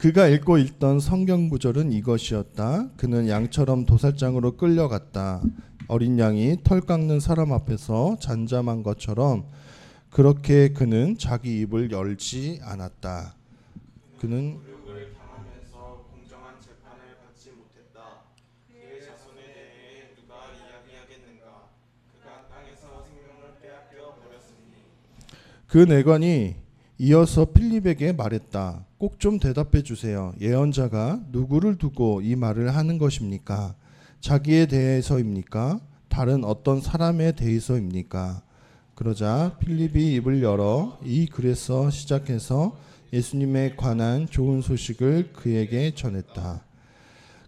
그가 읽고 있던 성경 구절은 이것이었다. 그는 양처럼 도살장으로 끌려갔다. 어린 양이 털 깎는 사람 앞에서 잠잠한 것처럼 그렇게 그는 자기 입을 열지 않았다. 그는 굴욕을 당하면서 공정한 재판을 받지 못했다. 그의 자손에 대해 누가 이야기하겠는가? 그가 땅에서 생명을 빼앗겨 버렸으니. 그 내관이 이어서 필립에게 말했다. 꼭 좀 대답해 주세요. 예언자가 누구를 두고 이 말을 하는 것입니까? 자기에 대해서입니까? 다른 어떤 사람에 대해서입니까? 그러자 필립이 입을 열어 이 글에서 시작해서 예수님에 관한 좋은 소식을 그에게 전했다.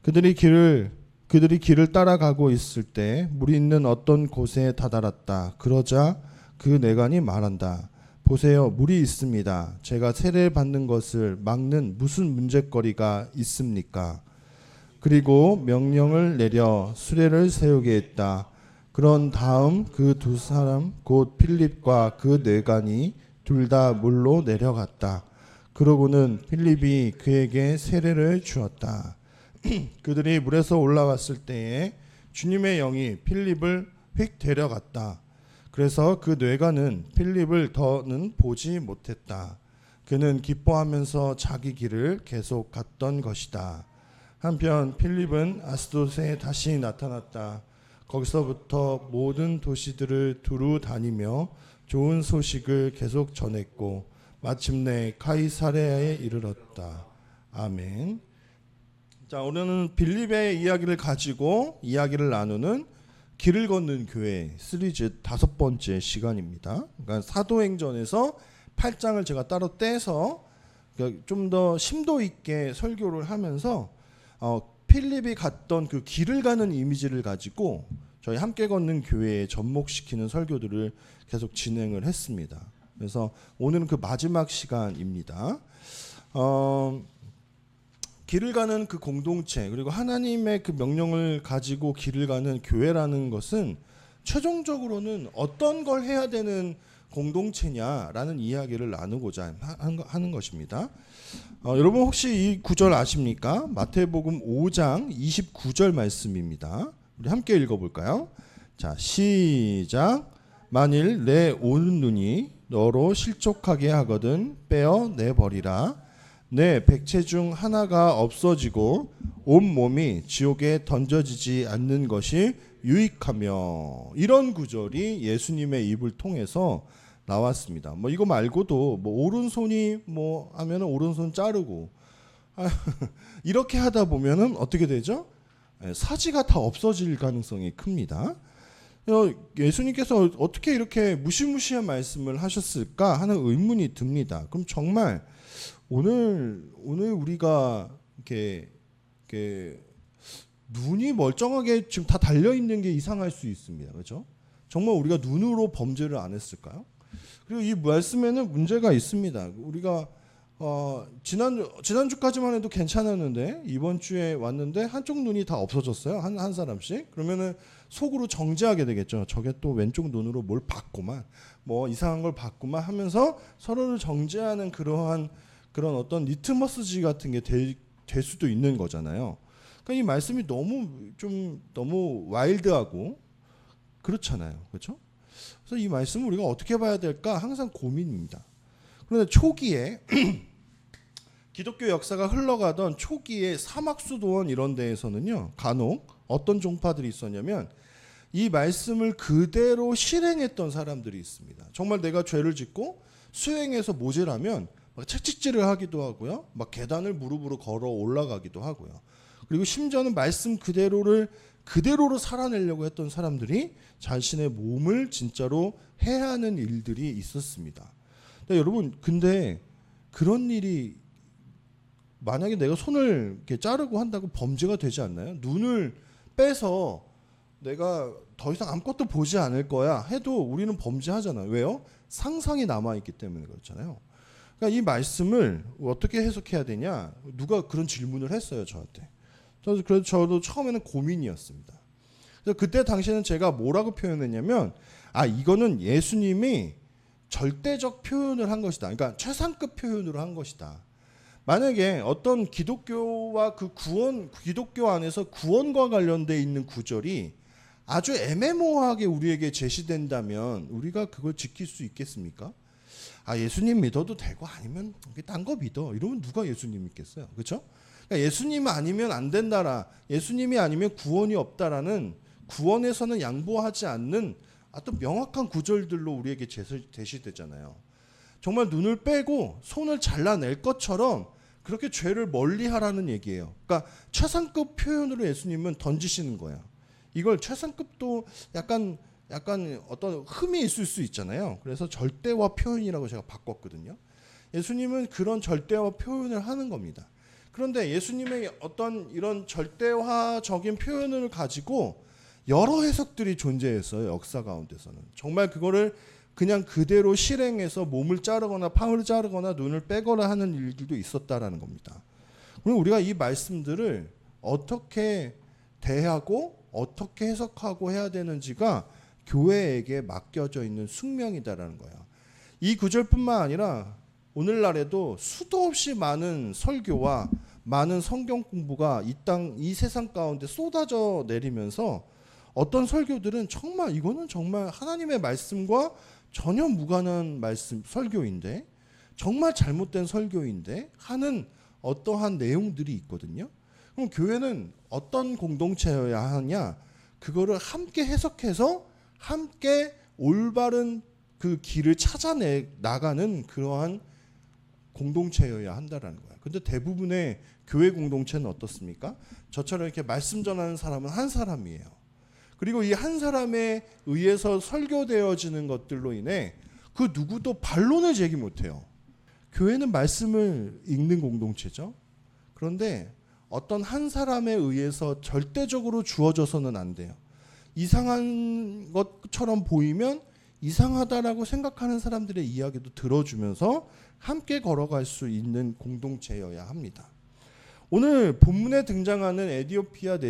그들이 길을 따라가고 있을 때 물이 있는 어떤 곳에 다다랐다. 그러자 그 내관이 말한다. 보세요, 물이 있습니다. 제가 세례 받는 것을 막는 무슨 문제거리가 있습니까? 그리고 명령을 내려 수레를 세우게 했다. 그런 다음 그 두 사람 곧 필립과 그 내관이 둘 다 물로 내려갔다. 그러고는 필립이 그에게 세례를 주었다. 그들이 물에서 올라왔을 때에 주님의 영이 필립을 휙 데려갔다. 그래서 그 뇌관은 필립을 더는 보지 못했다. 그는 기뻐하면서 자기 길을 계속 갔던 것이다. 한편 필립은 아스도스에 다시 나타났다. 거기서부터 모든 도시들을 두루 다니며 좋은 소식을 계속 전했고 마침내 카이사레아에 이르렀다. 아멘. 자, 오늘은 필립의 이야기를 가지고 이야기를 나누는 길을 걷는 교회 시리즈 5번째 시간입니다. 그러니까 사도행전에서 8장을 제가 따로 떼서 좀 더 심도 있게 설교를 하면서 필립이 갔던 그 길을 가는 이미지를 가지고 저희 함께 걷는 교회에 접목시키는 설교들을 계속 진행을 했습니다. 그래서 오늘은 그 마지막 시간입니다. 길을 가는 그 공동체 그리고 하나님의 그 명령을 가지고 길을 가는 교회라는 것은 최종적으로는 어떤 걸 해야 되는 공동체냐라는 이야기를 나누고자 하는 것입니다. 여러분 혹시 이 구절 아십니까? 마태복음 5장 29절 말씀입니다. 우리 함께 읽어볼까요? 자, 시작. 만일 내 오른눈이 너로 실족하게 하거든 빼어 내버리라. 내 백체 중 하나가 없어지고 온 몸이 지옥에 던져지지 않는 것이 유익하며, 이런 구절이 예수님의 입을 통해서 나왔습니다. 뭐 이거 말고도 뭐 오른손이 뭐 하면은 오른손 자르고 이렇게 하다 보면은 어떻게 되죠? 사지가 다 없어질 가능성이 크니다. 예수님께서 어떻게 이렇게 무시무시한 말씀을 하셨을까 하는 의문이 듭니다. 그럼 정말 오늘 우리가 이렇게 눈이 멀쩡하게 지금 다 달려 있는 게 이상할 수 있습니다. 그렇죠? 정말 우리가 눈으로 범죄를 안 했을까요? 그리고 이 말씀에는 문제가 있습니다. 우리가 지난주까지만 해도 괜찮았는데 이번 주에 왔는데 한쪽 눈이 다 없어졌어요. 한 사람씩. 그러면은 속으로 정죄하게 되겠죠. 저게 또 왼쪽 눈으로 뭘 봤구만, 뭐 이상한 걸 봤구만 하면서 서로를 정죄하는 그런 어떤 리트머스지 같은 게 될 수도 있는 거잖아요. 그러니까 이 말씀이 너무 와일드하고 그렇잖아요. 그렇죠? 그래서 이 말씀을 우리가 어떻게 봐야 될까 항상 고민입니다. 그런데 초기에 기독교 역사가 흘러가던 초기에 사막수도원 이런 데에서는요, 간혹 어떤 종파들이 있었냐면 이 말씀을 그대로 실행했던 사람들이 있습니다. 정말 내가 죄를 짓고 수행해서 모자라면 막 채찍질을 하기도 하고요, 막 계단을 무릎으로 걸어 올라가기도 하고요. 그리고 심지어는 말씀 그대로로 살아내려고 했던 사람들이 자신의 몸을 진짜로 해하는 일들이 있었습니다. 여러분, 근데 그런 일이 만약에 내가 손을 이렇게 자르고 한다고 범죄가 되지 않나요? 눈을 빼서 내가 더 이상 아무것도 보지 않을 거야 해도 우리는 범죄하잖아요. 왜요? 상상이 남아있기 때문에 그렇잖아요. 그러니까 이 말씀을 어떻게 해석해야 되냐, 누가 그런 질문을 했어요, 저한테. 그래서 저도 처음에는 고민이었습니다. 그래서 그때 당시에는 제가 뭐라고 표현했냐면, 이거는 예수님이 절대적 표현을 한 것이다. 그러니까 최상급 표현으로 한 것이다. 만약에 어떤 기독교와 그 구원, 기독교 안에서 구원과 관련돼 있는 구절이 아주 애매모호하게 우리에게 제시된다면 우리가 그걸 지킬 수 있겠습니까? 아, 예수님 믿어도 되고 아니면 딴 거 믿어. 이러면 누가 예수님 믿겠어요? 그렇죠? 그러니까 예수님 아니면 안 된다라, 예수님이 아니면 구원이 없다라는, 구원에서는 양보하지 않는 어떤 명확한 구절들로 우리에게 제시되잖아요. 정말 눈을 빼고 손을 잘라낼 것처럼 그렇게 죄를 멀리하라는 얘기예요. 그러니까 최상급 표현으로 예수님은 던지시는 거예요. 이걸 최상급도 약간 어떤 흠이 있을 수 있잖아요. 그래서 절대화 표현이라고 제가 바꿨거든요. 예수님은 그런 절대화 표현을 하는 겁니다. 그런데 예수님의 어떤 이런 절대화적인 표현을 가지고 여러 해석들이 존재했어요. 역사 가운데서는. 정말 그거를 그냥 그대로 실행해서 몸을 자르거나 팔을 자르거나 눈을 빼거나 하는 일들도 있었다라는 겁니다. 그럼 우리가 이 말씀들을 어떻게 대하고 어떻게 해석하고 해야 되는지가 교회에게 맡겨져 있는 숙명이다라는 거예요. 이 구절뿐만 아니라 오늘날에도 수도 없이 많은 설교와 많은 성경 공부가 이 세상 가운데 쏟아져 내리면서 어떤 설교들은 정말 이거는 정말 하나님의 말씀과 전혀 무관한 말씀 설교인데, 정말 잘못된 설교인데 하는 어떠한 내용들이 있거든요. 그럼 교회는 어떤 공동체여야 하냐? 그거를 함께 해석해서 함께 올바른 그 길을 찾아내 나가는 그러한 공동체여야 한다라는 거예요. 근데 대부분의 교회 공동체는 어떻습니까? 저처럼 이렇게 말씀 전하는 사람은 한 사람이에요. 그리고 이 한 사람에 의해서 설교되어지는 것들로 인해 그 누구도 반론을 제기 못해요. 교회는 말씀을 읽는 공동체죠. 그런데 어떤 한 사람에 의해서 절대적으로 주어져서는 안 돼요. 이상한 것처럼 보이면 이상하다라고 생각하는 사람들의 이야기도 들어주면서 함께 걸어갈 수 있는 공동체여야 합니다. 오늘 본문에 등장하는 에디오피아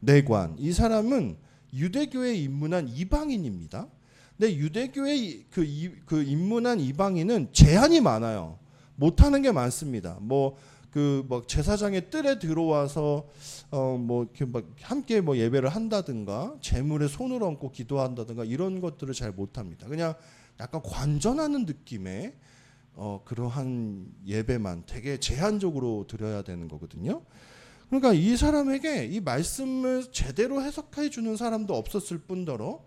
내관, 이 사람은 유대교에 입문한 이방인입니다. 근데 유대교에 그 입문한 이방인은 제한이 많아요. 못하는 게 많습니다. 뭐 제사장의 뜰에 들어와서 이렇게 함께 예배를 한다든가 재물에 손을 얹고 기도한다든가 이런 것들을 잘 못합니다. 그냥 약간 관전하는 느낌의 그러한 예배만 되게 제한적으로 드려야 되는 거거든요. 그러니까 이 사람에게 이 말씀을 제대로 해석해 주는 사람도 없었을 뿐더러,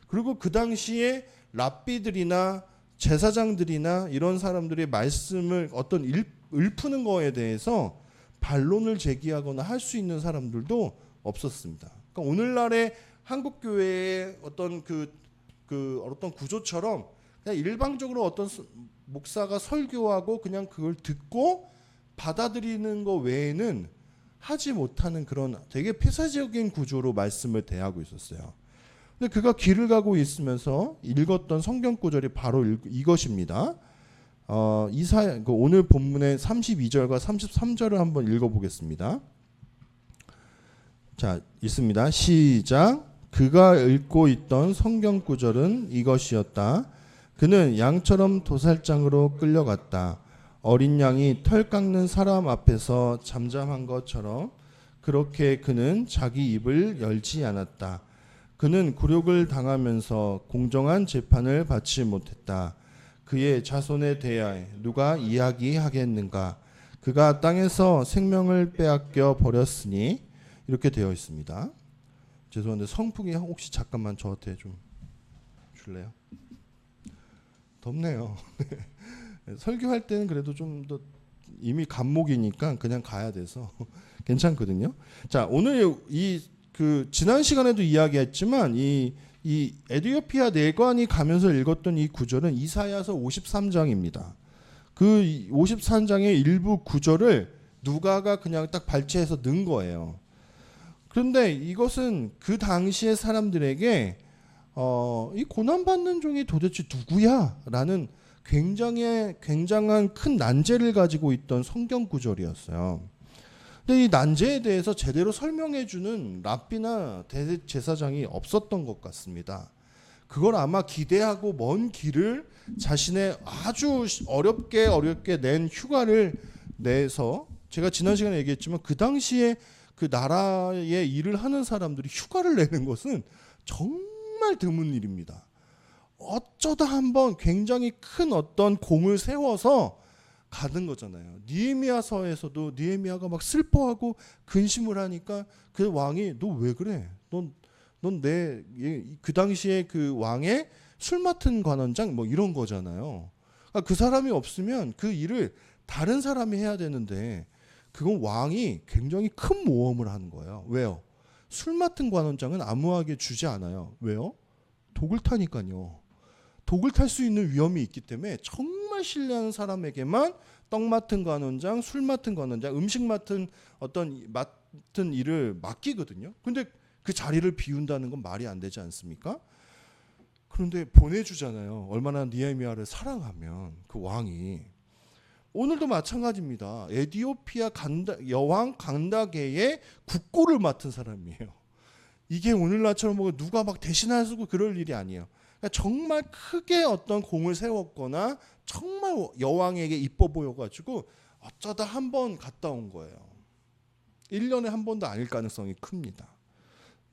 그리고 그 당시에 랍비들이나 제사장들이나 이런 사람들이 말씀을 어떤 읊푸는 거에 대해서 반론을 제기하거나 할 수 있는 사람들도 없었습니다. 그러니까 오늘날의 한국 교회의 어떤 어떤 구조처럼 그냥 일방적으로 어떤 목사가 설교하고 그냥 그걸 듣고 받아들이는 거 외에는 하지 못하는 그런 되게 폐쇄적인 구조로 말씀을 대하고 있었어요. 근데 그가 길을 가고 있으면서 읽었던 성경 구절이 바로 이것입니다. 오늘 본문의 32절과 33절을 한번 읽어보겠습니다. 자, 읽습니다. 시작. 그가 읽고 있던 성경 구절은 이것이었다. 그는 양처럼 도살장으로 끌려갔다. 어린 양이 털 깎는 사람 앞에서 잠잠한 것처럼 그렇게 그는 자기 입을 열지 않았다. 그는 굴욕을 당하면서 공정한 재판을 받지 못했다. 그의 자손에 대하여 누가 이야기하겠는가? 그가 땅에서 생명을 빼앗겨 버렸으니, 이렇게 되어 있습니다. 죄송한데 성풍이 혹시 잠깐만 저한테 좀 줄래요? 덥네요. 설교할 때는 그래도 좀 더 이미 간목이니까 그냥 가야 돼서 괜찮거든요. 자, 오늘 지난 시간에도 이야기했지만 이 에디오피아 내관이 가면서 읽었던 이 구절은 이사야서 53장입니다. 그 53장의 일부 구절을 누가가 그냥 딱 발췌해서 넣은 거예요. 그런데 이것은 그 당시의 사람들에게 이 고난받는 종이 도대체 누구야? 라는 굉장한 큰 난제를 가지고 있던 성경 구절이었어요. 근데 이 난제에 대해서 제대로 설명해주는 랍비나 대제사장이 없었던 것 같습니다. 그걸 아마 기대하고 먼 길을 자신의 아주 어렵게 낸 휴가를 내에서 제가 지난 시간에 얘기했지만 그 당시에 그 나라에 일을 하는 사람들이 휴가를 내는 것은 정말 드문 일입니다. 어쩌다 한번 굉장히 큰 어떤 공을 세워서 가는 거잖아요. 느헤미야서에서도 느헤미야가 막 슬퍼하고 근심을 하니까 그 왕이 너 왜 그래? 넌 내 그 당시에 그 왕의 술 맡은 관원장 뭐 이런 거잖아요. 그러니까 그 사람이 없으면 그 일을 다른 사람이 해야 되는데 그건 왕이 굉장히 큰 모험을 하는 거예요. 왜요? 술 맡은 관원장은 아무하게 주지 않아요. 왜요? 독을 타니까요. 독을 탈 수 있는 위험이 있기 때문에 정말 신뢰하는 사람에게만 떡 맡은 관원장, 술 맡은 관원장, 음식 맡은 맡은 일을 맡기거든요. 근데 그 자리를 비운다는 건 말이 안 되지 않습니까? 그런데 보내주잖아요. 얼마나 느헤미야를 사랑하면 그 왕이. 오늘도 마찬가지입니다. 에디오피아 여왕 간다게의 국고를 맡은 사람이에요. 이게 오늘날처럼 뭐 누가 막 대신하고 그럴 일이 아니에요. 그러니까 정말 크게 어떤 공을 세웠거나 정말 여왕에게 이뻐 보여가지고 어쩌다 한 번 갔다 온 거예요. 1년에 한 번도 아닐 가능성이 큽니다.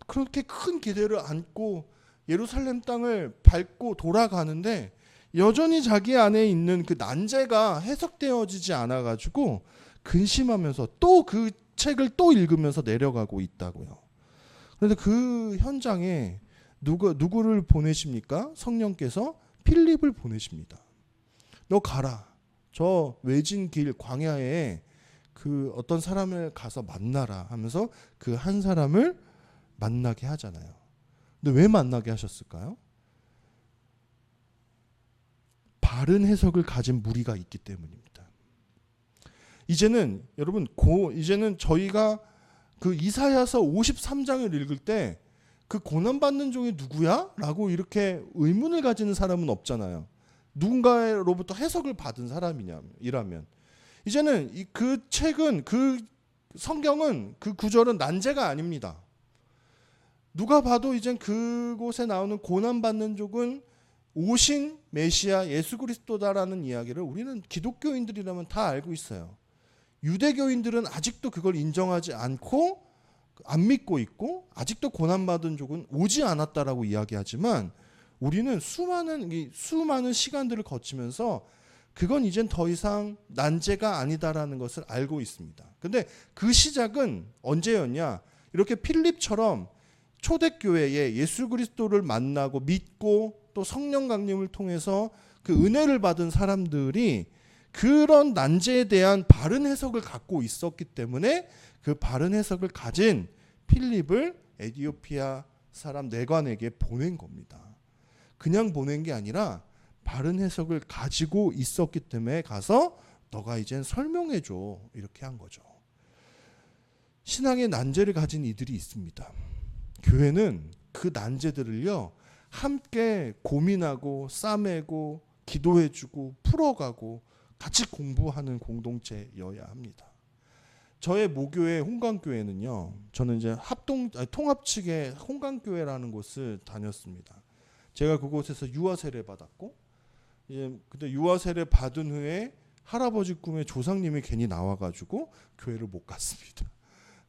그렇게 큰 기대를 안고 예루살렘 땅을 밟고 돌아가는데 여전히 자기 안에 있는 그 난제가 해석되어지지 않아가지고 근심하면서 또 그 책을 또 읽으면서 내려가고 있다고요. 그런데 그 현장에 누구를 보내십니까? 성령께서 필립을 보내십니다. 너 가라. 저 외진 길 광야에 그 어떤 사람을 가서 만나라 하면서 그 한 사람을 만나게 하잖아요. 근데 왜 만나게 하셨을까요? 바른 해석을 가진 무리가 있기 때문입니다. 이제는 여러분 이제는 저희가 그 이사야서 53장을 읽을 때 그 고난받는 종이 누구야? 라고 이렇게 의문을 가지는 사람은 없잖아요. 누군가로부터 해석을 받은 사람이라면 이제는 그 책은 그 성경은 그 구절은 난제가 아닙니다. 누가 봐도 이젠 그곳에 나오는 고난받는 종은 오신 메시아 예수 그리스도다라는 이야기를 우리는 기독교인들이라면 다 알고 있어요. 유대교인들은 아직도 그걸 인정하지 않고 안 믿고 있고 아직도 고난받은 종은 오지 않았다라고 이야기하지만 우리는 수많은 시간들을 거치면서 그건 이젠 더 이상 난제가 아니다라는 것을 알고 있습니다. 근데 그 시작은 언제였냐? 이렇게 필립처럼 초대교회에 예수 그리스도를 만나고 믿고 또 성령 강림을 통해서 그 은혜를 받은 사람들이 그런 난제에 대한 바른 해석을 갖고 있었기 때문에 그 바른 해석을 가진 필립을 에디오피아 사람 내관에게 보낸 겁니다. 그냥 보낸 게 아니라 바른 해석을 가지고 있었기 때문에 가서 너가 이젠 설명해 줘 이렇게 한 거죠. 신앙의 난제를 가진 이들이 있습니다. 교회는 그 난제들을요 함께 고민하고 싸매고 기도해주고 풀어가고 같이 공부하는 공동체여야 합니다. 저의 모교회 홍강교회는요, 저는 이제 통합 측의 홍강교회라는 곳을 다녔습니다. 제가 그곳에서 유아 세례 받았고, 근데 유아 세례 받은 후에 할아버지 꿈에 조상님이 괜히 나와가지고 교회를 못 갔습니다.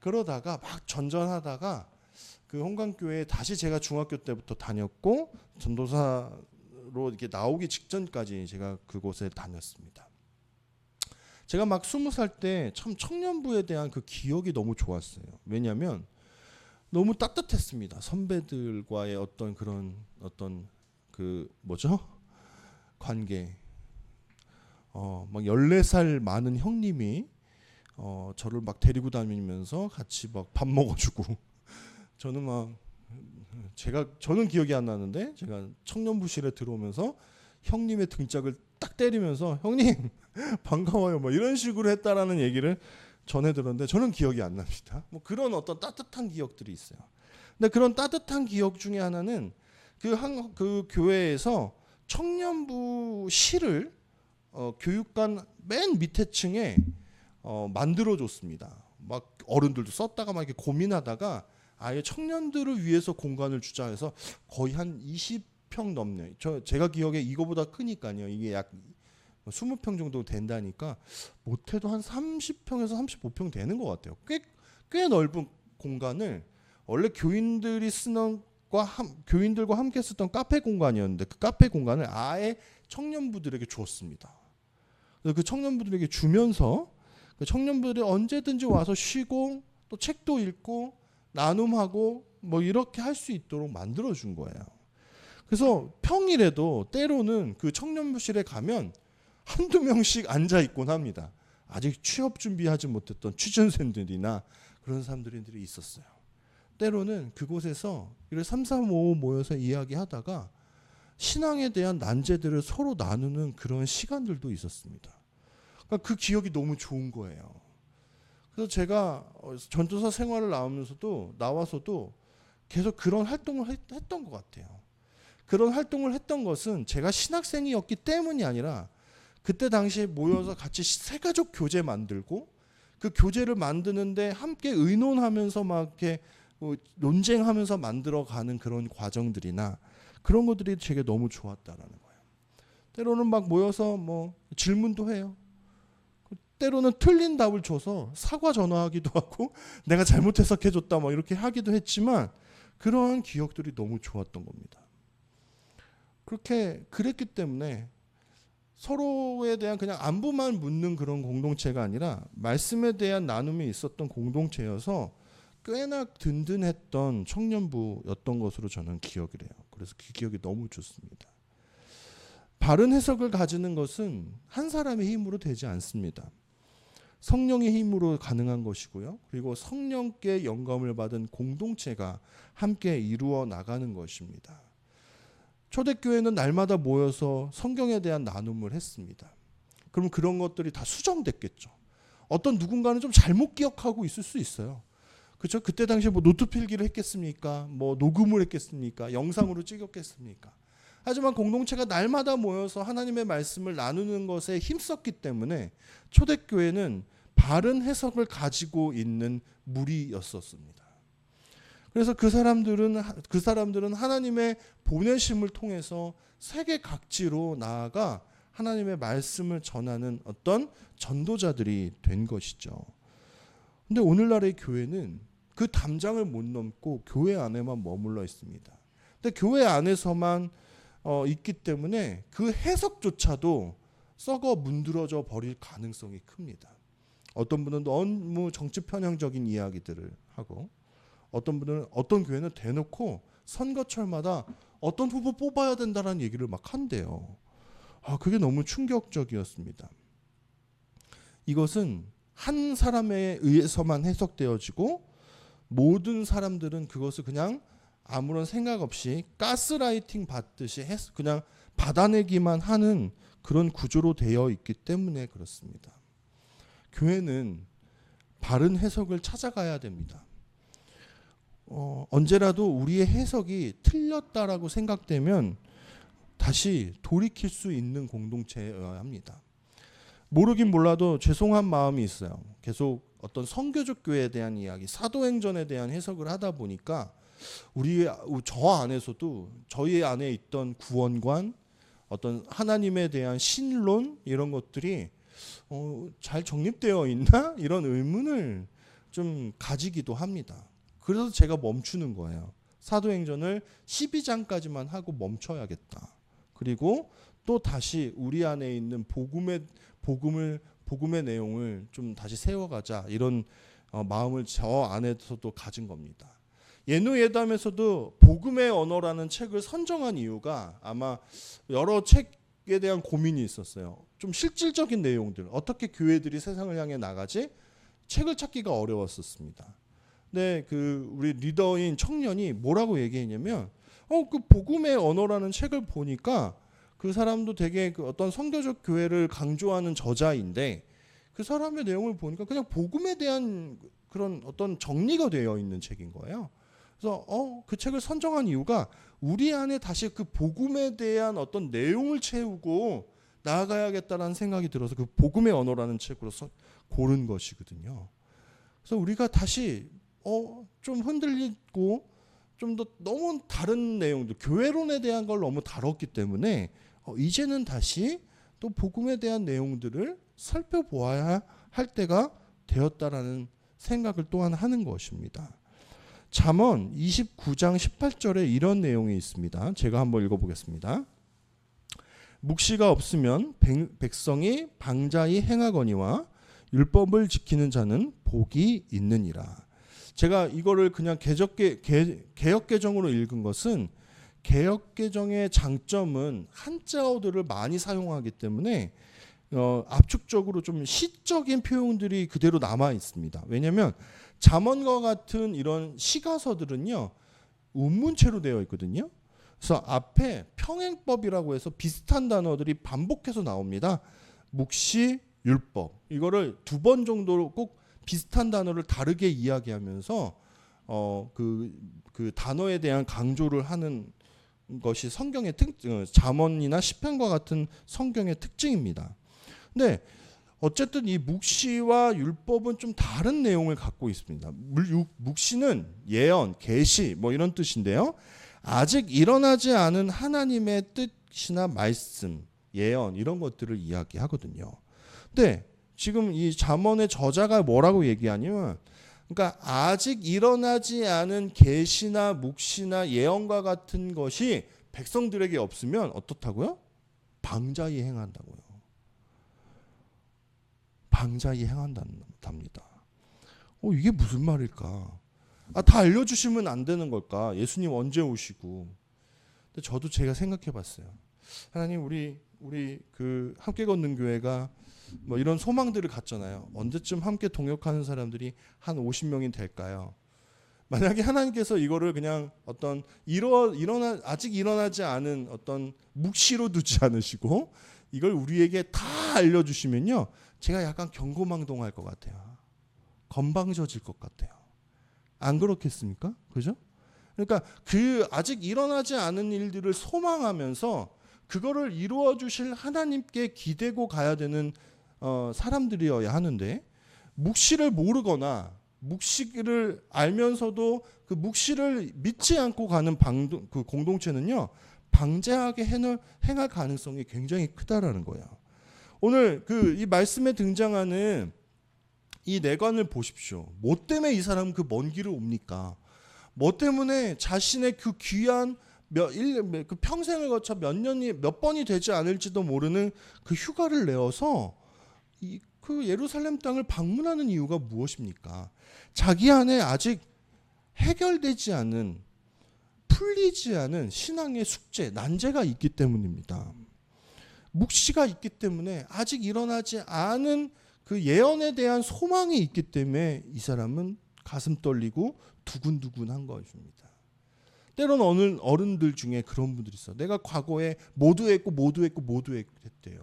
그러다가 막 전전하다가 그 홍강교회에 다시 제가 중학교 때부터 다녔고 전도사로 이렇게 나오기 직전까지 제가 그곳에 다녔습니다. 제가 막 20살 때 참 청년부에 대한 그 기억이 너무 좋았어요. 왜냐하면 너무 따뜻했습니다. 선배들과의 어떤 그런 그 관계. 막 14살 많은 형님이 저를 막 데리고 다니면서 같이 막 밥 먹어주고 저는 기억이 안 나는데 제가 청년부실에 들어오면서 형님의 등짝을 딱 때리면서 형님 반가워요 뭐 이런 식으로 했다라는 얘기를 전해 들었는데 저는 기억이 안 납니다. 뭐 그런 어떤 따뜻한 기억들이 있어요. 근데 그런 따뜻한 기억 중에 하나는 그 교회에서 청년부 실을 교육관 맨 밑에 층에 만들어 줬습니다. 막 어른들도 썼다가 막 이렇게 고민하다가 아예 청년들을 위해서 공간을 주자 해서 거의 한 20평 넘네요. 제가 기억에 이거보다 크니까요. 이게 약 20평 정도 된다니까 못해도 한 30평에서 35평 되는 것 같아요. 꽤 넓은 공간을 원래 교인들과 함께 쓰던 카페 공간이었는데 그 카페 공간을 아예 청년부들에게 주었습니다. 그래서 그 청년부들에게 주면서 그 청년부들이 언제든지 와서 쉬고 또 책도 읽고 나눔하고 뭐 이렇게 할 수 있도록 만들어 준 거예요. 그래서 평일에도 때로는 그 청년부실에 가면 한두 명씩 앉아 있곤 합니다. 아직 취업 준비하지 못했던 취준생들이나 그런 사람들이 있었어요. 때로는 그곳에서 3, 4, 5 모여서 이야기하다가 신앙에 대한 난제들을 서로 나누는 그런 시간들도 있었습니다. 그러니까 그 기억이 너무 좋은 거예요. 그래서 제가 전도사 생활을 나와서도 계속 그런 활동을 했던 것 같아요. 그런 활동을 했던 것은 제가 신학생이었기 때문이 아니라 그때 당시에 모여서 같이 새가족 교제 만들고 그 교제를 만드는데 함께 의논하면서 막 이렇게 논쟁하면서 만들어가는 그런 과정들이나 그런 것들이 제게 너무 좋았다라는 거예요. 때로는 막 모여서 뭐 질문도 해요. 때로는 틀린 답을 줘서 사과 전화하기도 하고 내가 잘못 해석해줬다 뭐 이렇게 하기도 했지만 그러한 기억들이 너무 좋았던 겁니다. 그랬기 때문에 서로에 대한 그냥 안부만 묻는 그런 공동체가 아니라 말씀에 대한 나눔이 있었던 공동체여서 꽤나 든든했던 청년부였던 것으로 저는 기억을 해요. 그래서 그 기억이 너무 좋습니다. 바른 해석을 가지는 것은 한 사람의 힘으로 되지 않습니다. 성령의 힘으로 가능한 것이고요. 그리고 성령께 영감을 받은 공동체가 함께 이루어 나가는 것입니다. 초대교회는 날마다 모여서 성경에 대한 나눔을 했습니다. 그럼 그런 것들이 다 수정됐겠죠. 어떤 누군가는 좀 잘못 기억하고 있을 수 있어요. 그렇죠? 그때 당시에 뭐 노트 필기를 했겠습니까? 뭐 녹음을 했겠습니까? 영상으로 찍었겠습니까? 하지만 공동체가 날마다 모여서 하나님의 말씀을 나누는 것에 힘썼기 때문에 초대교회는 바른 해석을 가지고 있는 무리였었습니다. 그래서 그 사람들은 하나님의 보내심을 통해서 세계 각지로 나아가 하나님의 말씀을 전하는 어떤 전도자들이 된 것이죠. 근데 오늘날의 교회는 그 담장을 못 넘고 교회 안에만 머물러 있습니다. 근데 교회 안에서만 있기 때문에 그 해석조차도 썩어 문드러져 버릴 가능성이 큽니다. 어떤 분은 너무 정치 편향적인 이야기들을 하고 어떤 교회는 대놓고 선거철마다 어떤 후보 뽑아야 된다는 얘기를 막 한대요. 그게 너무 충격적이었습니다. 이것은 한 사람에 의해서만 해석되어지고 모든 사람들은 그것을 그냥 아무런 생각 없이 가스라이팅 받듯이 그냥 받아내기만 하는 그런 구조로 되어 있기 때문에 그렇습니다. 교회는 바른 해석을 찾아가야 됩니다. 언제라도 우리의 해석이 틀렸다라고 생각되면 다시 돌이킬 수 있는 공동체여야 합니다. 모르긴 몰라도 죄송한 마음이 있어요. 계속 어떤 선교적 교회에 대한 이야기, 사도행전에 대한 해석을 하다 보니까 저 안에서도 저희 안에 있던 구원관, 어떤 하나님에 대한 신론 이런 것들이 잘 정립되어 있나? 이런 의문을 좀 가지기도 합니다. 그래서 제가 멈추는 거예요. 사도행전을 12장까지만 하고 멈춰야겠다. 그리고 또 다시 우리 안에 있는 복음의 내용을 좀 다시 세워가자 이런 마음을 저 안에서도 가진 겁니다. 예노예담에서도 복음의 언어라는 책을 선정한 이유가 아마 여러 책에 대한 고민이 있었어요. 좀 실질적인 내용들, 어떻게 교회들이 세상을 향해 나가지? 책을 찾기가 어려웠었습니다. 근데 우리 리더인 청년이 뭐라고 얘기했냐면 그 복음의 언어라는 책을 보니까 그 사람도 되게 어떤 선교적 교회를 강조하는 저자인데 그 사람의 내용을 보니까 그냥 복음에 대한 그런 어떤 정리가 되어 있는 책인 거예요. 그래서 그 책을 선정한 이유가 우리 안에 다시 그 복음에 대한 어떤 내용을 채우고 나아가야겠다라는 생각이 들어서 그 복음의 언어라는 책으로 고른 것이거든요. 그래서 우리가 다시 좀 흔들리고 좀 더 너무 다른 내용들, 교회론에 대한 걸 너무 다뤘기 때문에 이제는 다시 또 복음에 대한 내용들을 살펴보아야 할 때가 되었다라는 생각을 또한 하는 것입니다. 잠언 29장 18절에 이런 내용이 있습니다. 제가 한번 읽어보겠습니다. 묵시가 없으면 백성이 방자히 행하거니와 율법을 지키는 자는 복이 있느니라. 제가 이거를 그냥 개역개정으로 읽은 것은 개역개정의 장점은 한자어들을 많이 사용하기 때문에 압축적으로 좀 시적인 표현들이 그대로 남아 있습니다. 왜냐하면 잠언과 같은 이런 시가서들은요 운문체로 되어 있거든요. 그래서 앞에 평행법이라고 해서 비슷한 단어들이 반복해서 나옵니다. 묵시, 율법 이거를 2번 정도로 꼭 비슷한 단어를 다르게 이야기하면서 그 단어에 대한 강조를 하는 것이 성경의 잠언이나 시편과 같은 성경의 특징입니다. 근데 어쨌든 이 묵시와 율법은 좀 다른 내용을 갖고 있습니다. 묵시는 예언, 계시 뭐 이런 뜻인데요. 아직 일어나지 않은 하나님의 뜻이나 말씀, 예언 이런 것들을 이야기하거든요. 근데 지금 이 잠언의 저자가 뭐라고 얘기하냐면 그러니까 아직 일어나지 않은 계시나 묵시나 예언과 같은 것이 백성들에게 없으면 어떻다고요? 방자히 행한다고요. 방자히 행한답니다. 이게 무슨 말일까? 다 알려주시면 안 되는 걸까? 예수님 언제 오시고? 근데 저도 제가 생각해봤어요. 하나님 우리 그 함께 걷는 교회가 뭐 이런 소망들을 갖잖아요. 언제쯤 함께 동역하는 사람들이 한 50명이 될까요? 만약에 하나님께서 이거를 그냥 어떤 아직 일어나지 않은 어떤 묵시로 두지 않으시고 이걸 우리에게 다 알려주시면요. 제가 약간 경고망동할 것 같아요. 건방져질 것 같아요. 안 그렇겠습니까? 그죠? 그러니까 그 아직 일어나지 않은 일들을 소망하면서 그거를 이루어 주실 하나님께 기대고 가야 되는 사람들이어야 하는데 묵시를 모르거나 묵시를 알면서도 그 묵시를 믿지 않고 가는 그 공동체는요 방자하게 행할 가능성이 굉장히 크다라는 거예요. 오늘 이 말씀에 등장하는 이 내관을 보십시오. 뭐 때문에 이 사람은 그 먼 길을 옵니까? 뭐 때문에 자신의 그 귀한 그 평생을 거쳐 몇 번이 되지 않을지도 모르는 그 휴가를 내어서 그 예루살렘 땅을 방문하는 이유가 무엇입니까? 자기 안에 아직 해결되지 않은 풀리지 않은 신앙의 숙제, 난제가 있기 때문입니다. 묵시가 있기 때문에 아직 일어나지 않은 그 예언에 대한 소망이 있기 때문에 이 사람은 가슴 떨리고 두근두근한 것입니다. 때로는 어른들 중에 그런 분들이 있어. 내가 과거에 모두 했고 했대요.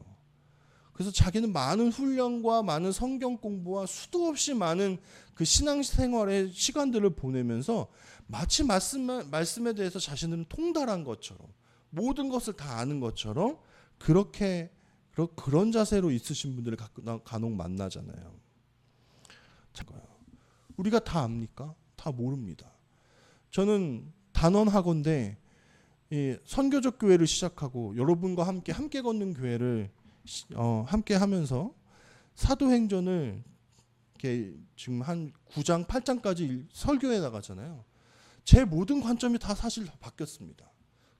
그래서 자기는 많은 훈련과 많은 성경 공부와 수도 없이 많은 그 신앙생활의 시간들을 보내면서 마치 말씀에 대해서 자신들은 통달한 것처럼 모든 것을 다 아는 것처럼 그런 자세로 있으신 분들을 간혹 만나잖아요. 우리가 다 압니까? 다 모릅니다. 저는 단언하건대 선교적 교회를 시작하고 여러분과 함께 걷는 교회를 함께 하면서 사도행전을 이렇게 지금 한 9장 8장까지 설교해 나가잖아요. 제 모든 관점이 다 사실 바뀌었습니다.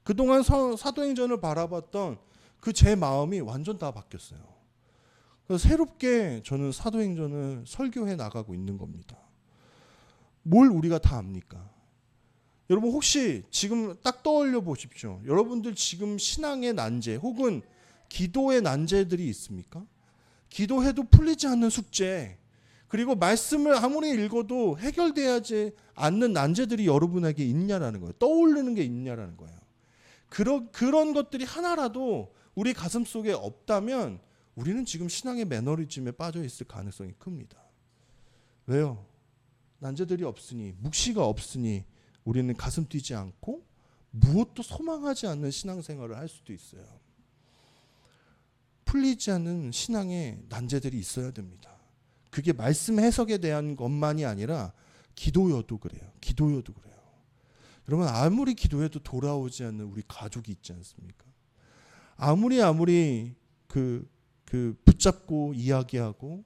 그동안 사도행전을 바라봤던 그 제 마음이 완전 다 바뀌었어요. 그래서 새롭게 저는 사도행전을 설교해 나가고 있는 겁니다. 뭘 우리가 다 압니까? 여러분 혹시 지금 딱 떠올려 보십시오. 여러분들 지금 신앙의 난제 혹은 기도의 난제들이 있습니까? 기도해도 풀리지 않는 숙제, 그리고 말씀을 아무리 읽어도 해결되지 않는 난제들이 여러분에게 있냐라는 거예요. 떠오르는 게 있냐라는 거예요. 그런 것들이 하나라도 우리 가슴 속에 없다면 우리는 지금 신앙의 매너리즘에 빠져 있을 가능성이 큽니다. 왜요? 난제들이 없으니, 묵시가 없으니 우리는 가슴 뛰지 않고 무엇도 소망하지 않는 신앙생활을 할 수도 있어요. 풀리지 않는 신앙의 난제들이 있어야 됩니다. 그게 말씀 해석에 대한 것만이 아니라 기도여도 그래요. 여러분 아무리 기도해도 돌아오지 않는 우리 가족이 있지 않습니까? 아무리 붙잡고 이야기하고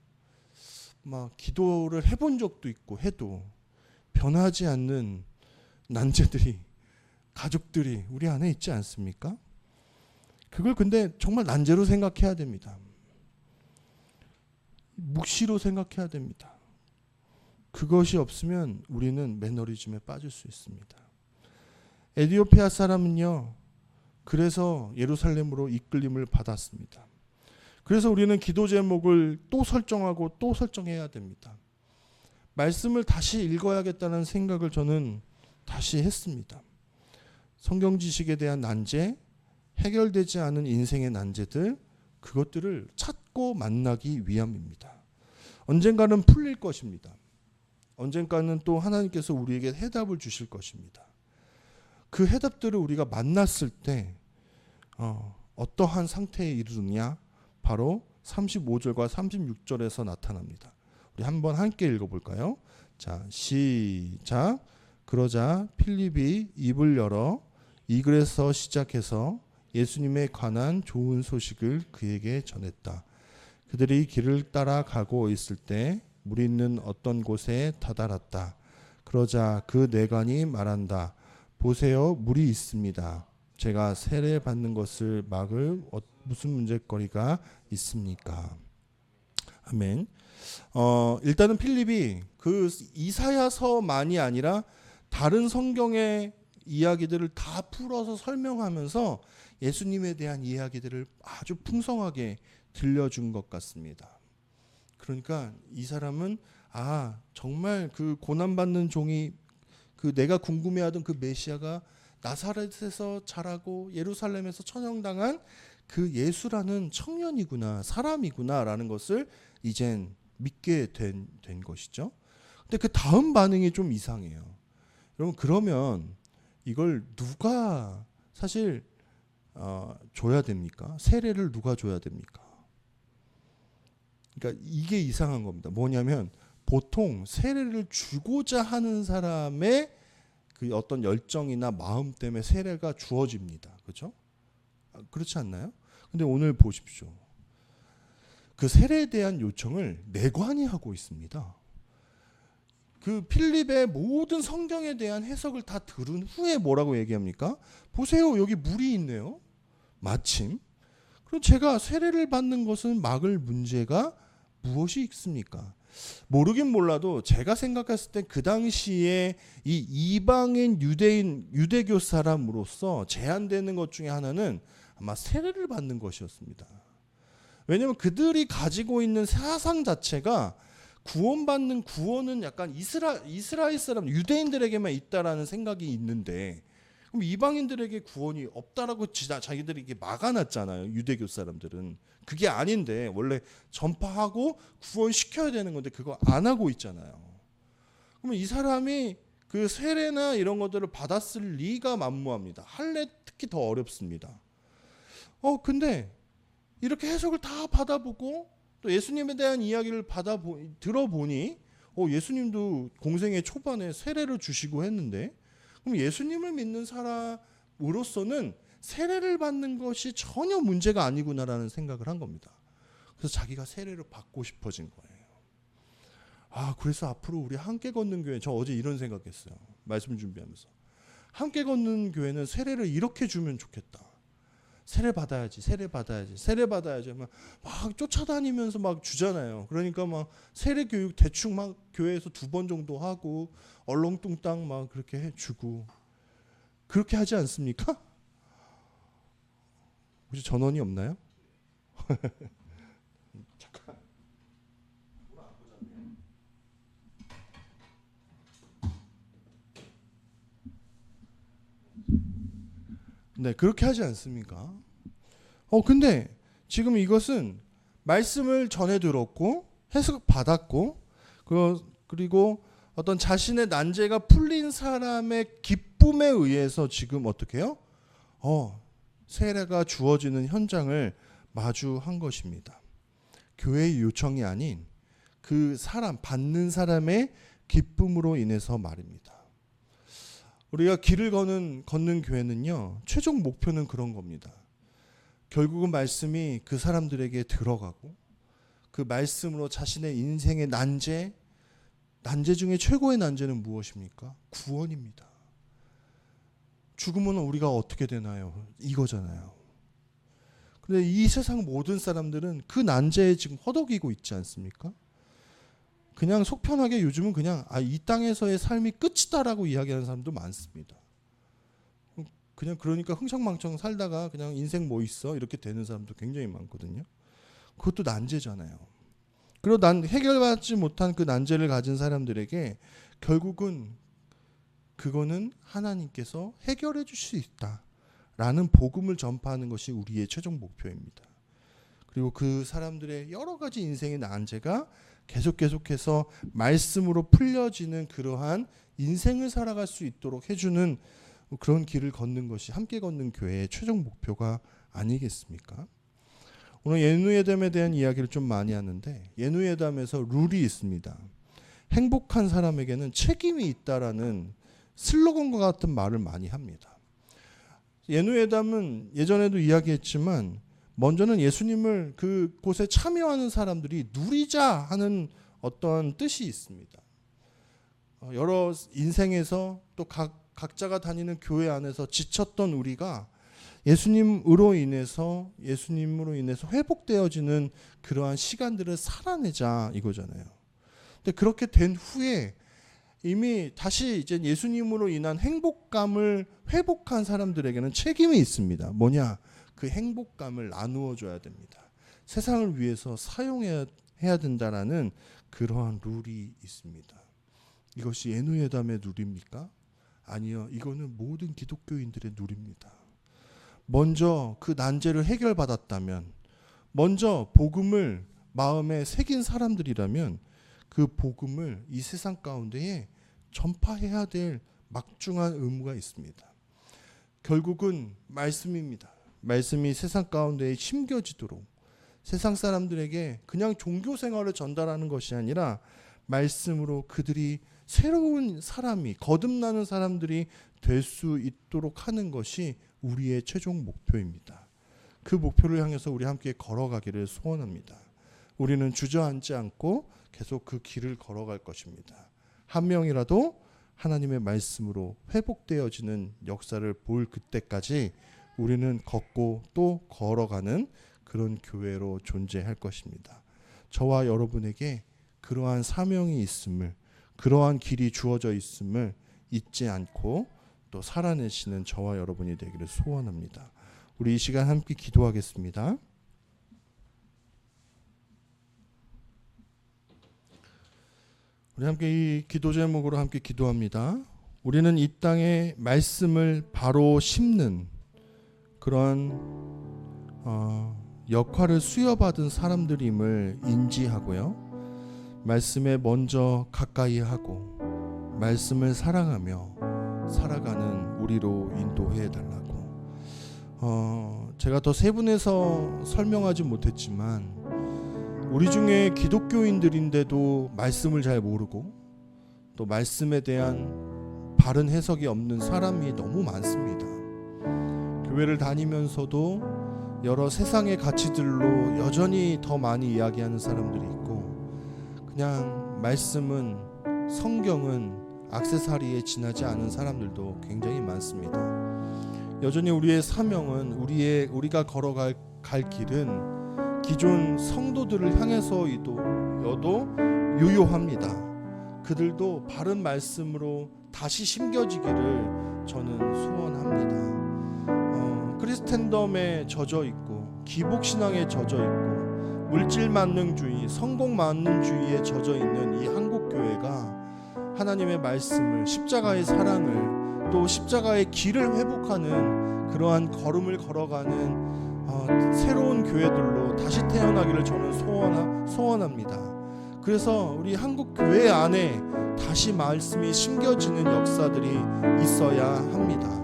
막 기도를 해본 적도 있고 해도 변하지 않는 난제들이, 가족들이 우리 안에 있지 않습니까? 그걸 근데 정말 난제로 생각해야 됩니다. 묵시로 생각해야 됩니다. 그것이 없으면 우리는 매너리즘에 빠질 수 있습니다. 에티오피아 사람은요, 그래서 예루살렘으로 이끌림을 받았습니다. 그래서 우리는 기도 제목을 또 설정하고 또 설정해야 됩니다. 말씀을 다시 읽어야겠다는 생각을 저는 다시 했습니다. 성경 지식에 대한 난제, 해결되지 않은 인생의 난제들, 그것들을 찾고 만나기 위함입니다. 언젠가는 풀릴 것입니다. 언젠가는 또 하나님께서 우리에게 해답을 주실 것입니다. 그 해답들을 우리가 만났을 때 어떠한 상태에 이르느냐, 바로 35절과 36절에서 나타납니다. 우리 한번 함께 읽어볼까요? 자, 시작. 그러자 필립이 입을 열어 이 글에서 시작해서 예수님에 관한 좋은 소식을 그에게 전했다. 그들이 길을 따라 가고 있을 때 물이 있는 어떤 곳에 다다랐다. 그러자 그 내관이 말한다. 보세요, 물이 있습니다. 제가 세례 받는 것을 막을 무슨 문제거리가 있습니까? 아멘. 일단은 필립이 그 이사야서만이 아니라 다른 성경의 이야기들을 다 풀어서 설명하면서 예수님에 대한 이야기들을 아주 풍성하게 들려준 것 같습니다. 그러니까 이 사람은 정말 그 고난받는 종이, 그 내가 궁금해하던 그 메시아가 나사렛에서 자라고 예루살렘에서 천형당한 그 예수라는 청년이구나, 사람이구나라는 것을 이젠 믿게 된 것이죠. 근데 그 다음 반응이 좀 이상해요. 여러분, 그러면 이걸 누가 사실 줘야 됩니까? 세례를 누가 줘야 됩니까? 그러니까 이게 이상한 겁니다. 뭐냐면 보통 세례를 주고자 하는 사람의 그 어떤 열정이나 마음 때문에 세례가 주어집니다. 그렇죠? 그렇지 않나요? 근데 오늘 보십시오. 그 세례에 대한 요청을 내관이 하고 있습니다. 그 필립의 모든 성경에 대한 해석을 다 들은 후에 뭐라고 얘기합니까? 보세요, 여기 물이 있네요. 마침. 그럼 제가 세례를 받는 것은 막을 문제가 무엇이 있습니까? 모르긴 몰라도 제가 생각했을 때 그 당시에 이 이방인 유대교 사람으로서 제한되는 것 중에 하나는 아마 세례를 받는 것이었습니다. 왜냐하면 그들이 가지고 있는 사상 자체가 구원받는 구원은 약간 이스라엘 사람 유대인들에게만 있다라는 생각이 있는데, 그럼 이방인들에게 구원이 없다라고 자기들이 이게 막아놨잖아요. 유대교 사람들은 그게 아닌데 원래 전파하고 구원시켜야 되는 건데 그거 안 하고 있잖아요. 그러면 이 사람이 그 세례나 이런 것들을 받았을 리가 만무합니다. 할례 특히 더 어렵습니다. 근데 이렇게 해석을 다 받아보고 또 예수님에 대한 이야기를 들어보니 예수님도 공생의 초반에 세례를 주시고 했는데, 그럼 예수님을 믿는 사람으로서는 세례를 받는 것이 전혀 문제가 아니구나라는 생각을 한 겁니다. 그래서 자기가 세례를 받고 싶어진 거예요. 그래서 앞으로 우리 함께 걷는 교회, 저 어제 이런 생각했어요. 말씀 준비하면서. 함께 걷는 교회는 세례를 이렇게 주면 좋겠다. 세례 받아야지, 세례 받아야지, 세례 받아야지. 막 쫓아다니면서 막 주잖아요. 그러니까 막 세례 교육 대충 막 교회에서 2번 정도 하고 얼렁뚱땅 막 그렇게 해주고, 그렇게 하지 않습니까? 혹시 전원이 없나요? 잠깐. 네, 그렇게 하지 않습니까? 근데 지금 이것은 말씀을 전해 들었고 해석 받았고 그리고 어떤 자신의 난제가 풀린 사람의 기쁨에 의해서 지금 어떻게 해요? 세례가 주어지는 현장을 마주한 것입니다. 교회의 요청이 아닌 그 사람, 받는 사람의 기쁨으로 인해서 말입니다. 우리가 길을 걷는 교회는요, 최종 목표는 그런 겁니다. 결국은 말씀이 그 사람들에게 들어가고 그 말씀으로 자신의 인생의 난제 중에 최고의 난제는 무엇입니까? 구원입니다. 죽으면 우리가 어떻게 되나요? 이거잖아요. 근데 이 세상 모든 사람들은 그 난제에 지금 허덕이고 있지 않습니까? 그냥 속편하게 요즘은 그냥 이 땅에서의 삶이 끝이다라고 이야기하는 사람도 많습니다. 그냥 그러니까 흥청망청 살다가 그냥 인생 뭐 있어 이렇게 되는 사람도 굉장히 많거든요. 그것도 난제잖아요. 그리고 해결받지 못한 그 난제를 가진 사람들에게 결국은 그거는 하나님께서 해결해 주실 수 있다라는 복음을 전파하는 것이 우리의 최종 목표입니다. 그리고 그 사람들의 여러 가지 인생의 난제가 계속해서 말씀으로 풀려지는 그러한 인생을 살아갈 수 있도록 해주는 그런 길을 걷는 것이 함께 걷는 교회의 최종 목표가 아니겠습니까? 오늘 예누예담에 대한 이야기를 좀 많이 하는데 예누예담에서 룰이 있습니다. 행복한 사람에게는 책임이 있다라는 슬로건과 같은 말을 많이 합니다. 예누예담은 예전에도 이야기했지만 먼저는 예수님을 그곳에 참여하는 사람들이 누리자 하는 어떤 뜻이 있습니다. 여러 인생에서 또 각자가 다니는 교회 안에서 지쳤던 우리가 예수님으로 인해서 회복되어지는 그러한 시간들을 살아내자 이거잖아요. 근데 그렇게 된 후에 이미 다시 이제 예수님으로 인한 행복감을 회복한 사람들에게는 책임이 있습니다. 뭐냐? 그 행복감을 나누어 줘야 됩니다. 세상을 위해서 사용해야 된다라는 그러한 룰이 있습니다. 이것이 예누예담의 룰입니까? 아니요. 이거는 모든 기독교인들의 룰입니다. 먼저 그 난제를 해결받았다면, 먼저 복음을 마음에 새긴 사람들이라면 그 복음을 이 세상 가운데에 전파해야 될 막중한 의무가 있습니다. 결국은 말씀입니다. 말씀이 세상 가운데에 심겨지도록 세상 사람들에게 그냥 종교 생활을 전달하는 것이 아니라 말씀으로 그들이 새로운 사람이 거듭나는 사람들이 될 수 있도록 하는 것이 우리의 최종 목표입니다. 그 목표를 향해서 우리 함께 걸어가기를 소원합니다. 우리는 주저앉지 않고 계속 그 길을 걸어갈 것입니다. 한 명이라도 하나님의 말씀으로 회복되어지는 역사를 볼 그때까지 우리는 걷고 또 걸어가는 그런 교회로 존재할 것입니다. 저와 여러분에게 그러한 사명이 있음을, 그러한 길이 주어져 있음을 잊지 않고 또 살아내시는 저와 여러분이 되기를 소원합니다. 우리 이 시간 함께 기도하겠습니다. 우리 함께 이 기도 제목으로 함께 기도합니다. 우리는 이 땅에 말씀을 바로 심는 그런 역할을 수여받은 사람들임을 인지하고요. 말씀에 먼저 가까이 하고 말씀을 사랑하며 살아가는 우리로 인도해 달라고. 제가 더 세분해서 설명하지 못했지만 우리 중에 기독교인들인데도 말씀을 잘 모르고 또 말씀에 대한 바른 해석이 없는 사람이 너무 많습니다. 교회를 다니면서도 여러 세상의 가치들로 여전히 더 많이 이야기하는 사람들이 있고, 그냥 말씀은, 성경은 액세서리에 지나지 않은 사람들도 굉장히 많습니다. 여전히 우리의 사명은, 우리가 걸어갈 길은 기존 성도들을 향해서여도 유효합니다. 그들도 바른 말씀으로 다시 심겨지기를 저는 소원합니다. 크리스텐덤에 젖어 있고 기복신앙에 젖어 있고 물질만능주의, 성공만능주의에 젖어 있는 이 한국교회가 하나님의 말씀을, 십자가의 사랑을, 또 십자가의 길을 회복하는 그러한 걸음을 걸어가는 새로운 교회들로 다시 태어나기를 저는 소원합니다. 그래서 우리 한국교회 안에 다시 말씀이 심겨지는 역사들이 있어야 합니다.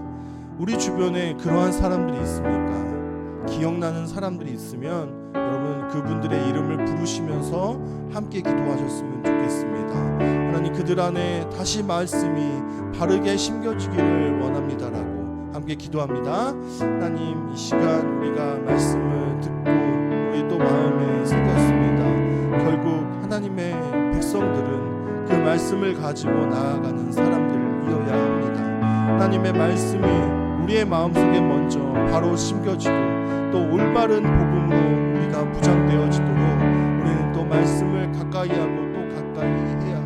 우리 주변에 그러한 사람들이 있습니까? 기억나는 사람들이 있으면 여러분 그분들의 이름을 부르시면서 함께 기도하셨으면 좋겠습니다. 하나님, 그들 안에 다시 말씀이 바르게 심겨지기를 원합니다라고 함께 기도합니다. 하나님, 이 시간 우리가 말씀을 말씀을 가지고 나아가는 사람들이어야 합니다. 하나님의 말씀이 우리의 마음속에 먼저 바로 심겨지고 또 올바른 복음으로 우리가 무장되어지도록 우리는 또 말씀을 가까이 하고 또 가까이 해야